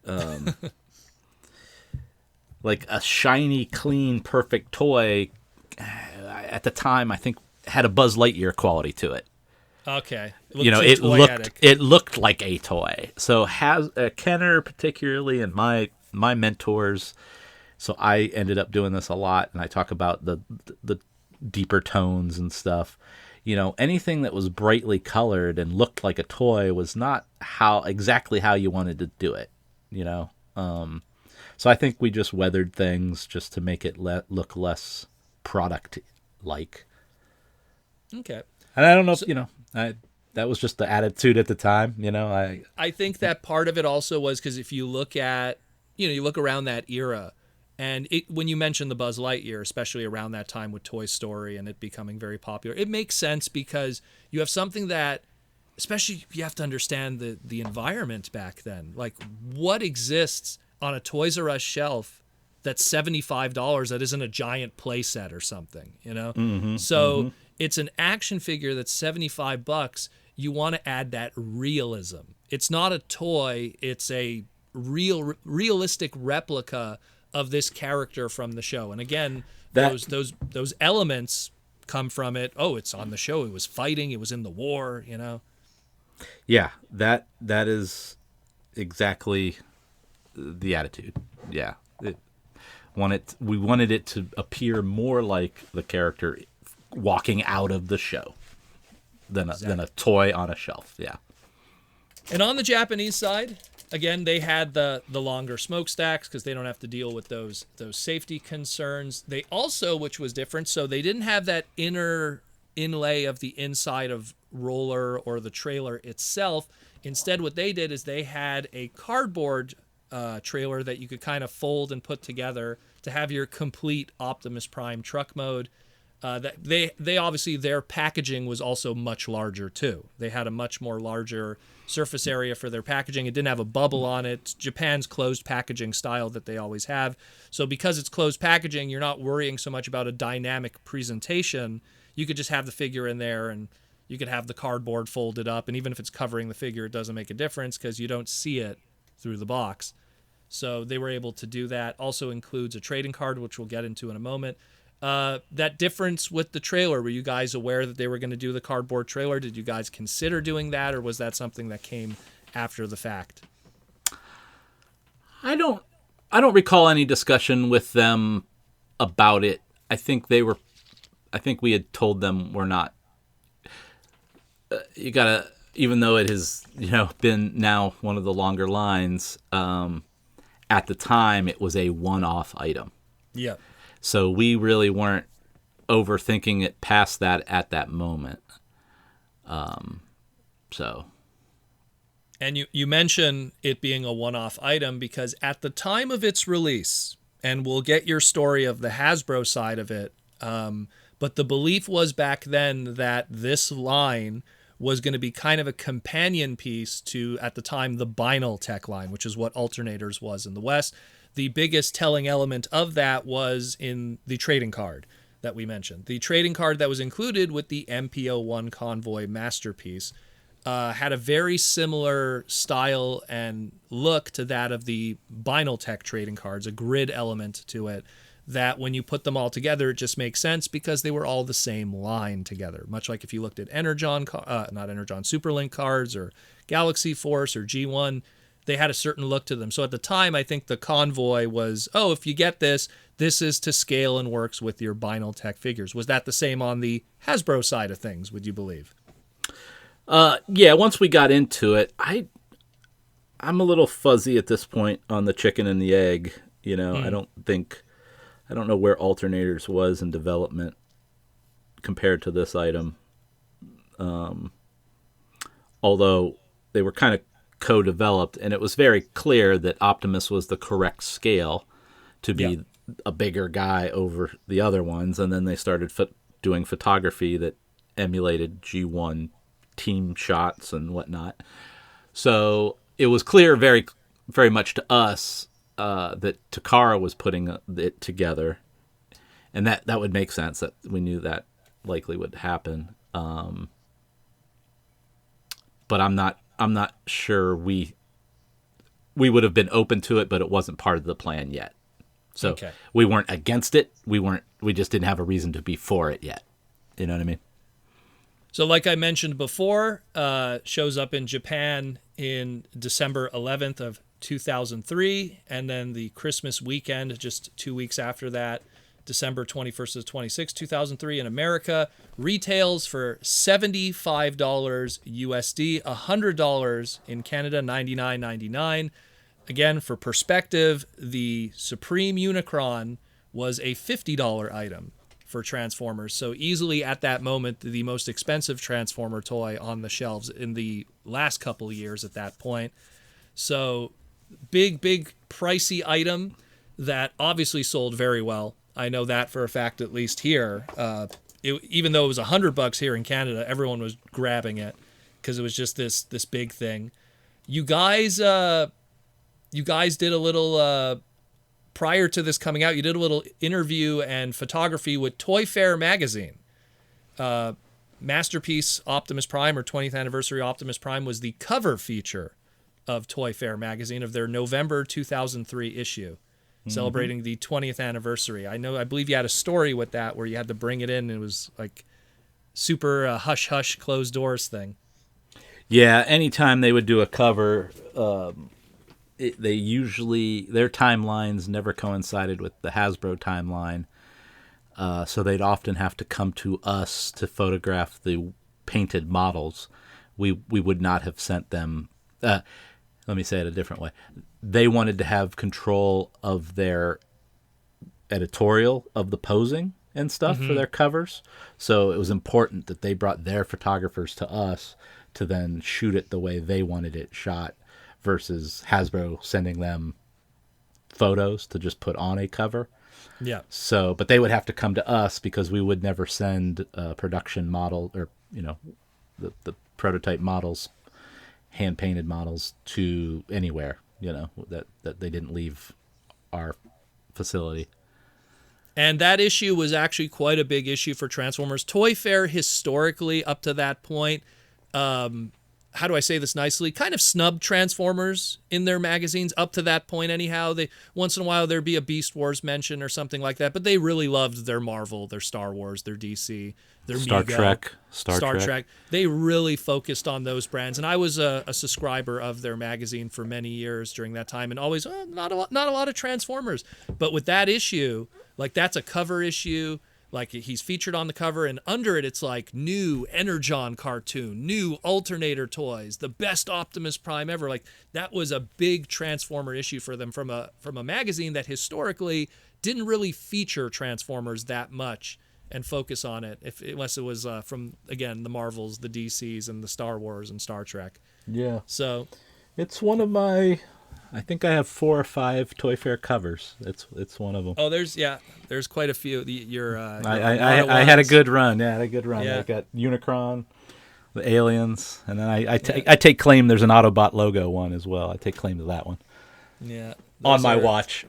like a shiny, clean, perfect toy at the time, I think had a Buzz Lightyear quality to it. Okay, it looked like a toy. So Kenner particularly, and my mentors. So I ended up doing this a lot, and I talk about the deeper tones and stuff. You know, anything that was brightly colored and looked like a toy was not exactly how you wanted to do it. You know, so I think we just weathered things just to make it look less product-like. Okay. And I don't know if, that was just the attitude at the time, I think that part of it also was because if you look at, you look around that era, and when you mention the Buzz Lightyear, especially around that time with Toy Story and it becoming very popular, it makes sense because you have something that, especially you have to understand the environment back then. Like, what exists on a Toys R Us shelf that's $75 that isn't a giant play set or something, It's an action figure that's $75. You want to add that realism. It's not a toy, it's a realistic replica of this character from the show. And again, those elements come from it. Oh, it's on the show. It was fighting. It was in the war. Yeah, that is exactly the attitude. Yeah, we wanted it to appear more like the character walking out of the show than a toy on a shelf. Yeah. And on the Japanese side, again, they had the longer smokestacks because they don't have to deal with those safety concerns. They also, which was different, so they didn't have that inner inlay of the inside of roller or the trailer itself. Instead, what they did is they had a cardboard trailer that you could kind of fold and put together to have your complete Optimus Prime truck mode. That they obviously, their packaging was also much larger too. They had a much more larger surface area for their packaging. It didn't have a bubble on it. Japan's closed packaging style that they always have. So because it's closed packaging, you're not worrying so much about a dynamic presentation. You could just have the figure in there, and you could have the cardboard folded up, and even if it's covering the figure, it doesn't make a difference because you don't see it through the box. So they were able to do that. Also includes a trading card, which we'll get into in a moment. That difference with the trailer, were you guys aware that they were going to do the cardboard trailer? Did you guys consider doing that, or was that something that came after the fact? I don't recall any discussion with them about it. I think we had told them we're not. You gotta, even though it has been now one of the longer lines. At the time, it was a one-off item. Yeah. So we really weren't overthinking it past that at that moment. And you mention it being a one-off item because at the time of its release, and we'll get your story of the Hasbro side of it, but the belief was back then that this line was going to be kind of a companion piece to, at the time, the Binal Tech line, which is what Alternators was in the West. The biggest telling element of that was in the trading card that we mentioned. The trading card that was included with the MPO-1 Convoy Masterpiece had a very similar style and look to that of the Binal Tech trading cards, a grid element to it that when you put them all together, it just makes sense because they were all the same line together. Much like if you looked at Superlink cards or Galaxy Force or G1, they had a certain look to them. So at the time, I think the Convoy was, oh, if you get this, this is to scale and works with your Binaltech figures. Was that the same on the Hasbro side of things, would you believe? Yeah, once we got into it, I'm a little fuzzy at this point on the chicken and the egg. You know, I don't know where alternators was in development compared to this item. Although they were kind of co-developed, and it was very clear that Optimus was the correct scale to be a bigger guy over the other ones, and then they started doing photography that emulated G1 team shots and whatnot. So it was clear very, very much to us that Takara was putting it together, and that would make sense. That we knew that likely would happen. But I'm not sure we would have been open to it, but it wasn't part of the plan yet. So we weren't against it. We just didn't have a reason to be for it yet. You know what I mean? So like I mentioned before, shows up in Japan in December 11th of 2003, and then the Christmas weekend, just 2 weeks after that, December 21st to 26th, 2003 in America, retails for $75 USD, $100 in Canada, $99.99. Again, for perspective, the Supreme Unicron was a $50 item for Transformers. So easily at that moment, the most expensive Transformer toy on the shelves in the last couple of years at that point. So big pricey item that obviously sold very well. I know that for a fact, at least here. Even though it was $100 here in Canada, everyone was grabbing it because it was just this big thing. You guys did a little prior to this coming out. You did a little interview and photography with Toy Fair magazine. Masterpiece Optimus Prime, or 20th Anniversary Optimus Prime, was the cover feature of Toy Fair magazine of their November 2003 issue, celebrating the 20th anniversary. I believe you had a story with that where you had to bring it in. And it was like super hush hush closed doors thing. Yeah, anytime they would do a cover, they usually, their timelines never coincided with the Hasbro timeline. So they'd often have to come to us to photograph the painted models. We would not have sent them. Let me say it a different way. They wanted to have control of their editorial of the posing and stuff for their covers. So it was important that they brought their photographers to us to then shoot it the way they wanted it shot, versus Hasbro sending them photos to just put on a cover. Yeah. So, but they would have to come to us because we would never send a production model, or, the prototype models, hand-painted models, to anywhere, that they didn't leave our facility. And that issue was actually quite a big issue for Transformers. Toy Fair historically, up to that point, how do I say this nicely? Kind of snubbed Transformers in their magazines up to that point anyhow. They once in a while there'd be a Beast Wars mention or something like that, but they really loved their Marvel, their Star Wars, their DC, their Star Mego, Trek. Star Trek. They really focused on those brands, and I was a subscriber of their magazine for many years during that time, and always not a lot of Transformers. But with that issue, like that's a cover issue. Like he's featured on the cover, and under it, it's like new Energon cartoon, new alternator toys, the best Optimus Prime ever. Like that was a big Transformer issue for them from a magazine that historically didn't really feature Transformers that much and focus on it, unless it was from, again, the Marvels, the DCs, and the Star Wars and Star Trek. Yeah. So it's one of my. I think I have 4 or 5 Toy Fair covers. It's one of them. Oh, there's quite a few. I had a good run. Yeah, I had a good run. Yeah. I got Unicron, the aliens, and then I take claim. There's an Autobot logo one as well. I take claim to that one. Yeah. On my watch.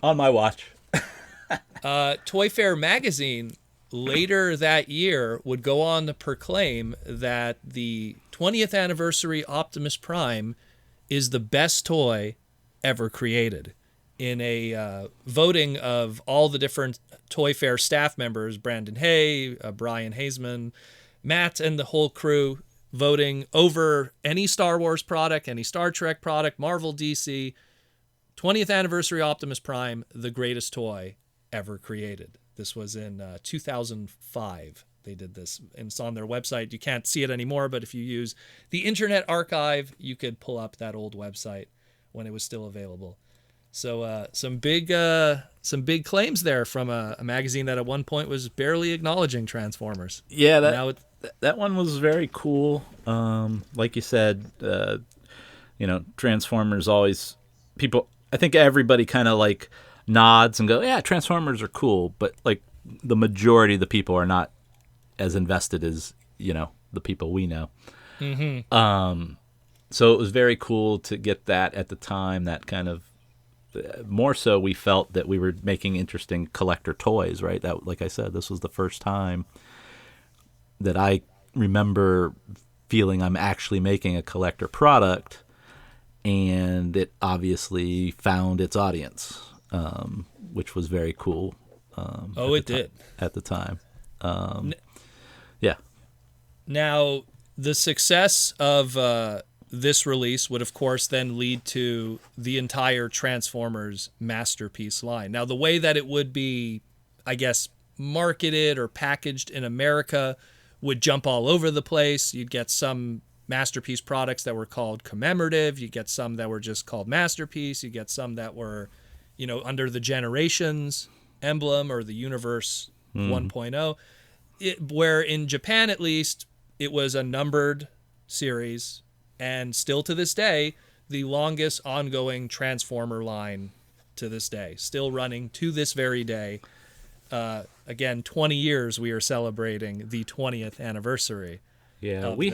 Toy Fair magazine later that year would go on to proclaim that the 20th anniversary Optimus Prime is the best toy ever created. in a voting of all the different Toy Fair staff members, Brandon Hay, Brian Haseman, Matt, and the whole crew, voting over any Star Wars product, any Star Trek product, Marvel, DC, 20th anniversary Optimus Prime, the greatest toy ever created. This was in 2005. They did this, and it's on their website. You can't see it anymore, but if you use the Internet Archive, you could pull up that old website when it was still available. So some big claims there from a magazine that at one point was barely acknowledging Transformers. Yeah, that one was very cool. Like you said, Transformers always, people, I think everybody kind of like nods and go, yeah, Transformers are cool, but like the majority of the people are not as invested as, the people we know. Mm-hmm. So it was very cool to get that at the time, that kind of, more so we felt that we were making interesting collector toys, right? That, like I said, this was the first time that I remember feeling I'm actually making a collector product, and it obviously found its audience, which was very cool. It did. At the time. Yeah. Now, the success of this release would, of course, then lead to the entire Transformers Masterpiece line. Now, the way that it would be, I guess, marketed or packaged in America would jump all over the place. You'd get some Masterpiece products that were called commemorative. You get some that were just called Masterpiece. You get some that were, under the Generations emblem or the Universe 1.0. Where in Japan, at least, it was a numbered series, and still to this day, the longest ongoing Transformer line to this day, still running to this very day. Again, 20 years we are celebrating the 20th anniversary. Yeah, we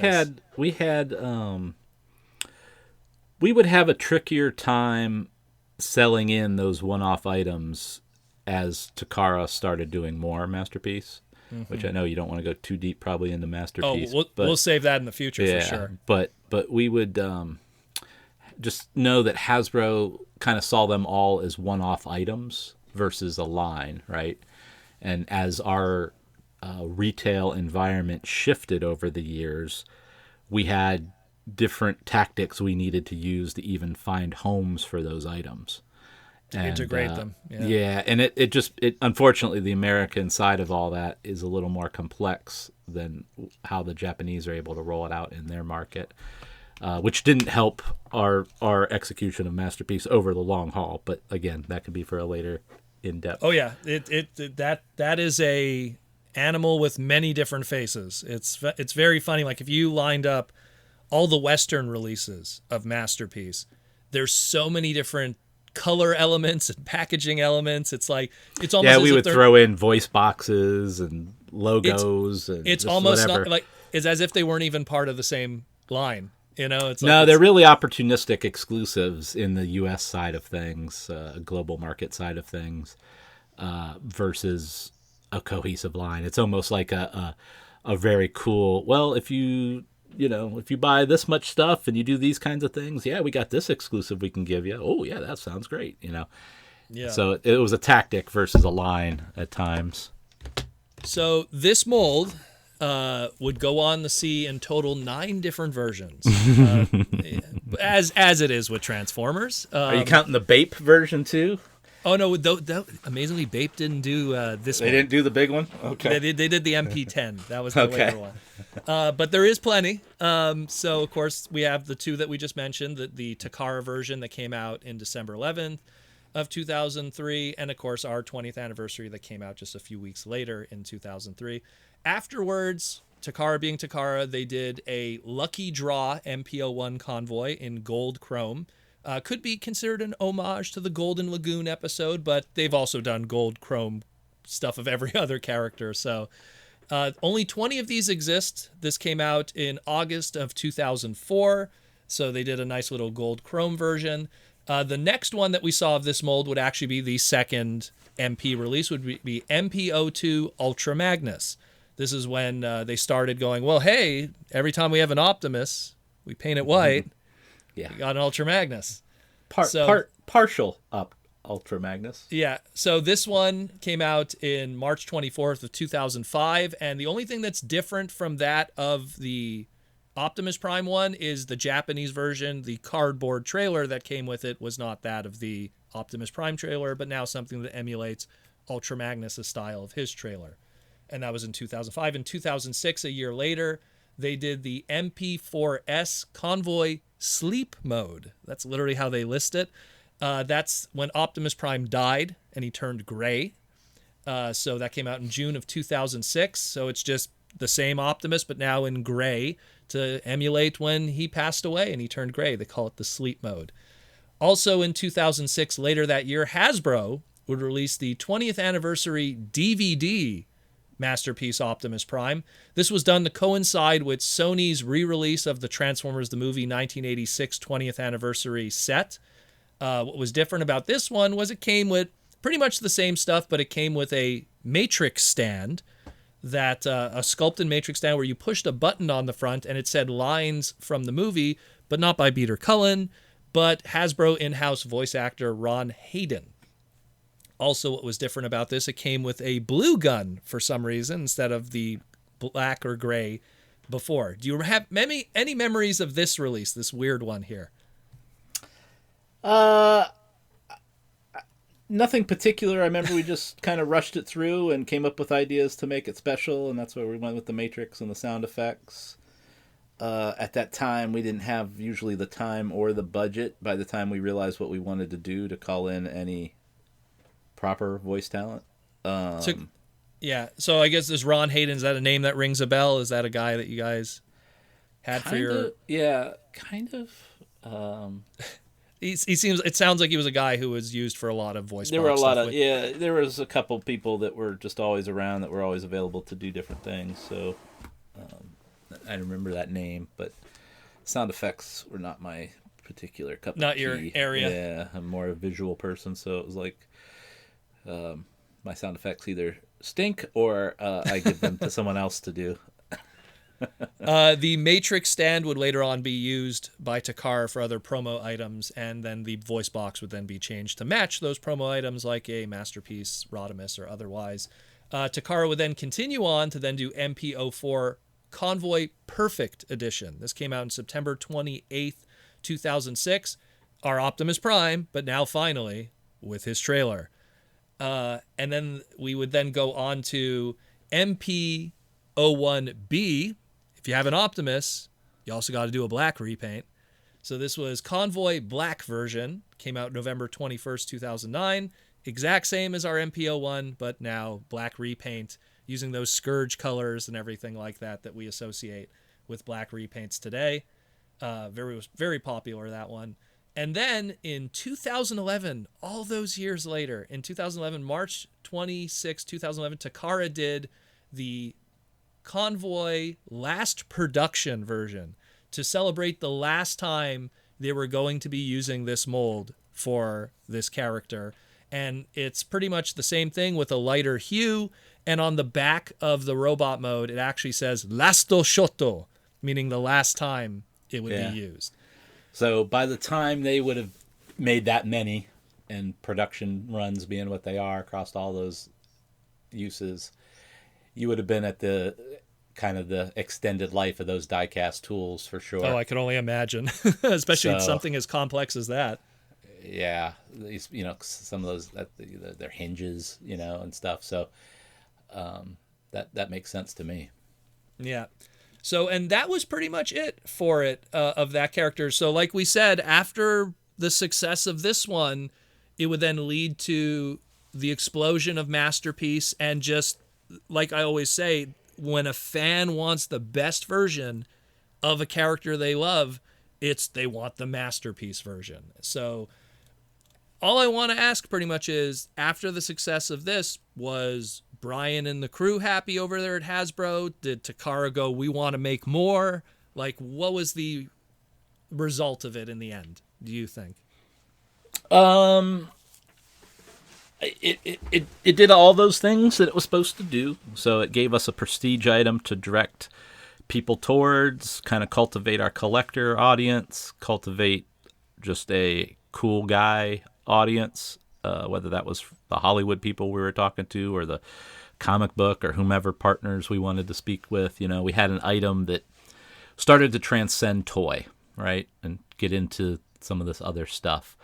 would have a trickier time selling in those one-off items as Takara started doing more Masterpiece. Mm-hmm. Which I know you don't want to go too deep probably into Masterpiece. We'll save that in the future for sure. But we would just know that Hasbro kind of saw them all as one-off items versus a line, right? And as our retail environment shifted over the years, we had different tactics we needed to use to even find homes for those items. To integrate them. Yeah, and it unfortunately the American side of all that is a little more complex than how the Japanese are able to roll it out in their market, which didn't help our execution of Masterpiece over the long haul. But again, that could be for a later in-depth. Oh yeah, that is a animal with many different faces. It's very funny. Like if you lined up all the Western releases of Masterpiece, there's so many different color elements and packaging elements. It's like it's almost we would throw in voice boxes and logos. It's almost not like it's as if they weren't even part of the same line. It's no, they're really opportunistic exclusives in the U.S. side of things, global market side of things, versus a cohesive line. It's almost like a very cool. Well, if you buy this much stuff and you do these kinds of things, we got this exclusive we can give you. Oh, yeah, that sounds great, Yeah. So it was a tactic versus a line at times. So this mold would go on to see in total 9 different versions, as it is with Transformers. Are you counting the Bape version too? Oh no! Amazingly, Bape didn't do this one. They didn't do the big one? Okay. They did the MP10. That was the later one. But there is plenty. So, of course, we have the 2 that we just mentioned, the Takara version that came out in December 11th of 2003, and, of course, our 20th anniversary that came out just a few weeks later in 2003. Afterwards, Takara being Takara, they did a lucky draw MP01 Convoy in gold chrome. Could be considered an homage to the Golden Lagoon episode, but they've also done gold chrome stuff of every other character. So only 20 of these exist. This came out in August of 2004. So they did a nice little gold chrome version. The next one that we saw of this mold would actually be the second MP release, would be MP02 Ultra Magnus. This is when they started going, well, hey, every time we have an Optimus, we paint it white. Yeah. We got an Ultra Magnus. Partial Ultra Magnus. Yeah. So this one came out in March 24th of 2005, and the only thing that's different from that of the Optimus Prime one is the Japanese version. The cardboard trailer that came with it was not that of the Optimus Prime trailer, but now something that emulates Ultra Magnus' style of his trailer. And that was in 2005. In 2006, a year later, they did the MP4S Convoy Sleep Mode. That's literally how they list it. That's when Optimus Prime died and he turned gray. So that came out in June of 2006. So it's just the same Optimus, but now in gray to emulate when he passed away and he turned gray. They call it the Sleep Mode. Also in 2006, later that year, Hasbro would release the 20th anniversary DVD Masterpiece Optimus Prime. This was done to coincide with Sony's re-release of the Transformers the Movie 1986 20th anniversary set. What was different about this one was it came with pretty much the same stuff, but it came with a matrix stand, that a sculpted matrix stand where you pushed a button on the front and it said lines from the movie, but not by Peter Cullen, but Hasbro in-house voice actor Ron Hayden. Also, what was different about this, it came with a blue gun for some reason instead of the black or gray before. Do you have any memories of this release, this weird one here? Nothing particular. I remember we just kind of rushed it through and came up with ideas to make it special, and that's where we went with the Matrix and the sound effects. At that time, we didn't have usually the time or the budget by the time we realized what we wanted to do to call in any proper voice talent. So I guess this Ron Hayden, is that a name that rings a bell? Is that a guy that you guys had for your... Yeah, kind of. It sounds like he was a guy who was used for a lot of voice. There were a lot of there was a couple people that were just always around, that were always available to do different things. So I remember that name, but sound effects were not my particular cup of tea. Not your area. Yeah, I'm more a visual person, so it was like my sound effects either stink or I give them to someone else to do. The Matrix stand would later on be used by Takara for other promo items, and then the voice box would then be changed to match those promo items, like a Masterpiece, Rodimus, or otherwise. Takara would then continue on to then do MP04 Convoy Perfect Edition. This came out on September 28th, 2006. Our Optimus Prime, but now finally with his trailer. And then we would then go on to MP01B. If you have an Optimus, you also got to do a black repaint. So this was Convoy Black version. Came out November 21st, 2009. Exact same as our MP01, but now black repaint using those Scourge colors and everything like that we associate with black repaints today. Very popular, that one. And then in 2011, all those years later, in 2011, March 26, 2011, Takara did the Convoy last production version to celebrate the last time they were going to be using this mold for this character. And it's pretty much the same thing with a lighter hue. And on the back of the robot mode, it actually says Lasto Shoto, meaning the last time it would be used. So by the time they would have made that many, and production runs being what they are across all those uses, you would have been at the kind of the extended life of those die-cast tools for sure. Oh, I can only imagine, especially with something as complex as that. Yeah, these, some of those, their hinges, and stuff. So that makes sense to me. Yeah. So, and that was pretty much it for it, of that character. So like we said, after the success of this one, it would then lead to the explosion of Masterpiece. And just like I always say, when a fan wants the best version of a character they love, they want the Masterpiece version. So all I want to ask pretty much is, after the success of this, was Brian and the crew happy over there at Hasbro? Did Takara go, we want to make more? Like, what was the result of it in the end, do you think? It did all those things that it was supposed to do. So it gave us a prestige item to direct people towards, kind of cultivate our collector audience, cultivate just a cool guy audience. whether that was the Hollywood people we were talking to or the comic book or whomever partners we wanted to speak with. We had an item that started to transcend toy, right, and get into some of this other stuff.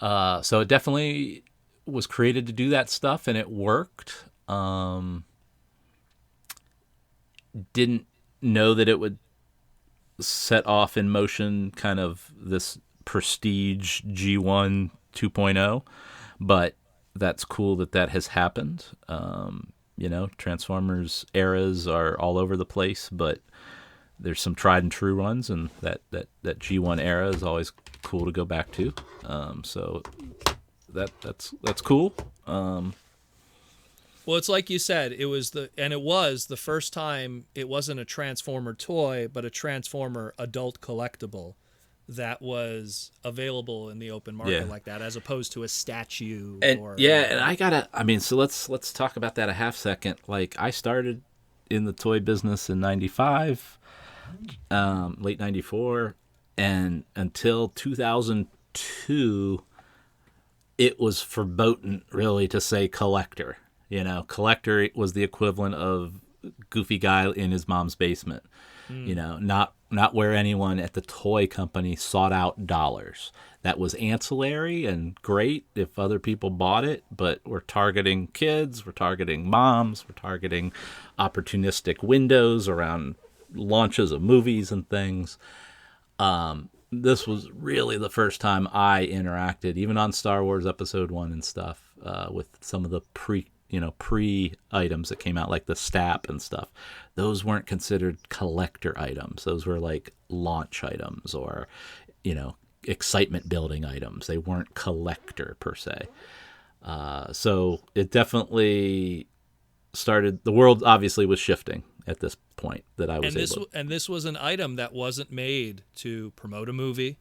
So it definitely was created to do that stuff, and it worked. Didn't know that it would set off in motion kind of this prestige G1 2.0, but that's cool that has happened. Transformers eras are all over the place, but there's some tried and true ones, and that G1 era is always cool to go back to. So that's cool. Well, it's like you said, it was the first time it wasn't a Transformer toy, but a Transformer adult collectible that was available in the open market like that, as opposed to a statue. And so let's talk about that a half second. Like, I started in the toy business in 95, late 94, and until 2002, it was verboten really to say collector. Collector was the equivalent of goofy guy in his mom's basement. Not where anyone at the toy company sought out dollars. That was ancillary and great if other people bought it, but we're targeting kids, we're targeting moms, we're targeting opportunistic windows around launches of movies and things. This was really the first time I interacted, even on Star Wars Episode 1 and stuff, with some of the pre items that came out, like the STAP and stuff. Those weren't considered collector items. Those were like launch items or, excitement building items. They weren't collector per se. So it definitely started, the world obviously was shifting at this point that I was And this was an item that wasn't made to promote a movie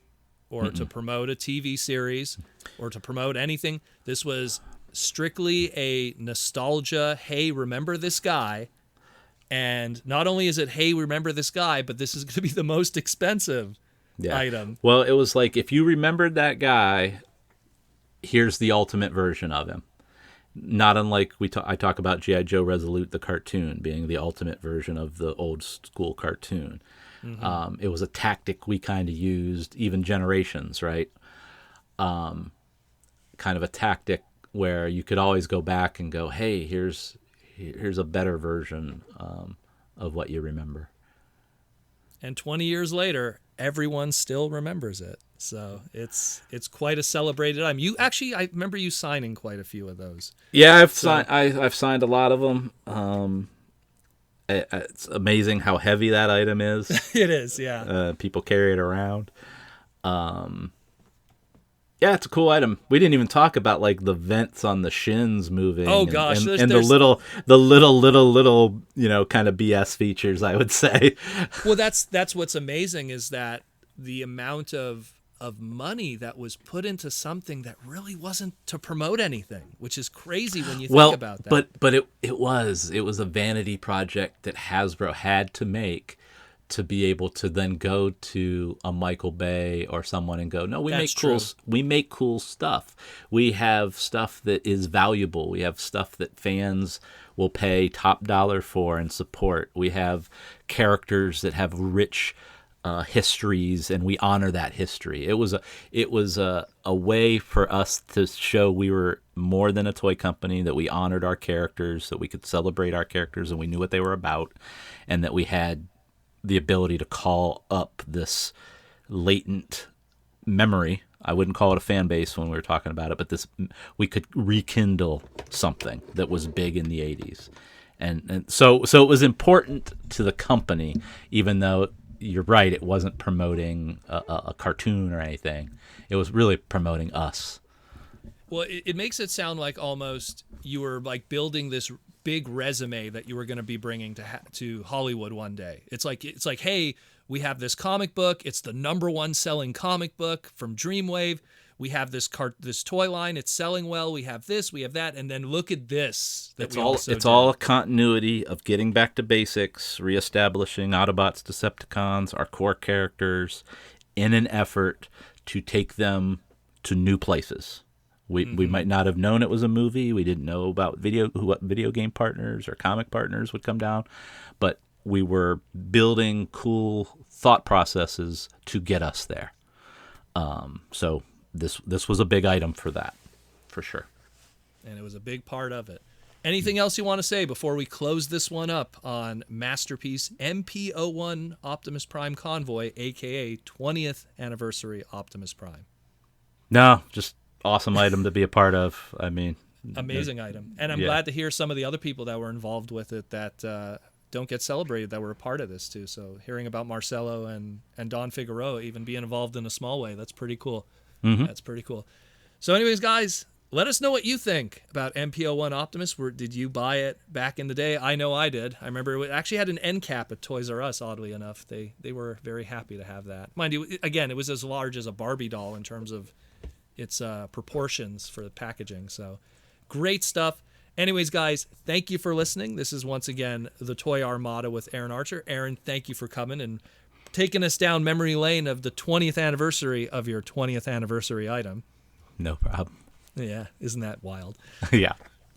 or to promote a TV series or to promote anything. This was strictly a nostalgia, hey, remember this guy. And not only is it, hey, remember this guy, but this is going to be the most expensive item. Well, it was like, if you remembered that guy, here's the ultimate version of him. Not unlike I talk about G.I. Joe Resolute, the cartoon, being the ultimate version of the old school cartoon. Mm-hmm. It was a tactic we kind of used, even Generations, right? Kind of a tactic where you could always go back and go, hey, here's a better version of what you remember. And 20 years later, everyone still remembers it. So it's quite a celebrated item. I remember you signing quite a few of those. Yeah, I've signed a lot of them. It's amazing how heavy that item is. It is, yeah. People carry it around. Yeah, it's a cool item. We didn't even talk about like the vents on the shins moving. Oh gosh, and the little kind of BS features, I would say. Well, that's what's amazing is that the amount of money that was put into something that really wasn't to promote anything, which is crazy when you think about that. But it was a vanity project that Hasbro had to make to be able to then go to a Michael Bay or someone and go, no, we make cool stuff. We have stuff that is valuable. We have stuff that fans will pay top dollar for and support. We have characters that have rich histories, and we honor that history. It was a way for us to show we were more than a toy company, that we honored our characters, that we could celebrate our characters and we knew what they were about, and that we had the ability to call up this latent memory. I wouldn't call it a fan base when we were talking about it, but we could rekindle something that was big in the 80s. And so it was important to the company, even though you're right, it wasn't promoting a cartoon or anything. It was really promoting us. Well, it makes it sound like almost you were like building this big resume that you were going to be bringing to Hollywood one day. It's like, hey, we have this comic book. It's the #1 selling comic book from Dreamwave. We have this toy line. It's selling well. We have this, we have that, and then look at this. It's all a continuity of getting back to basics, reestablishing Autobots, Decepticons, our core characters, in an effort to take them to new places. We might not have known it was a movie. We didn't know about what video game partners or comic partners would come down, but we were building cool thought processes to get us there. So this was a big item for that, for sure. And it was a big part of it. Anything else you want to say before we close this one up on Masterpiece MP01 Optimus Prime Convoy, a.k.a. 20th Anniversary Optimus Prime? No, just awesome item to be a part of. I mean... Amazing item. And I'm glad to hear some of the other people that were involved with it that don't get celebrated that were a part of this, too. So hearing about Marcelo and Don Figueroa even being involved in a small way, that's pretty cool. Mm-hmm. That's pretty cool. So anyways, guys... let us know what you think about MP01 Optimus. Did you buy it back in the day? I know I did. I remember it actually had an end cap at Toys R Us, oddly enough. They were very happy to have that. Mind you, again, it was as large as a Barbie doll in terms of its proportions for the packaging. So great stuff. Anyways, guys, thank you for listening. This is once again the Toy Armada with Aaron Archer. Aaron, thank you for coming and taking us down memory lane of the 20th anniversary of your 20th anniversary item. No problem. Yeah, isn't that wild? Yeah.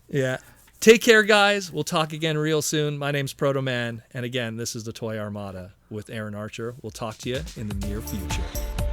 Yeah. Take care, guys. We'll talk again real soon. My name's Protoman, and again, this is the Toy Armada with Aaron Archer. We'll talk to you in the near future.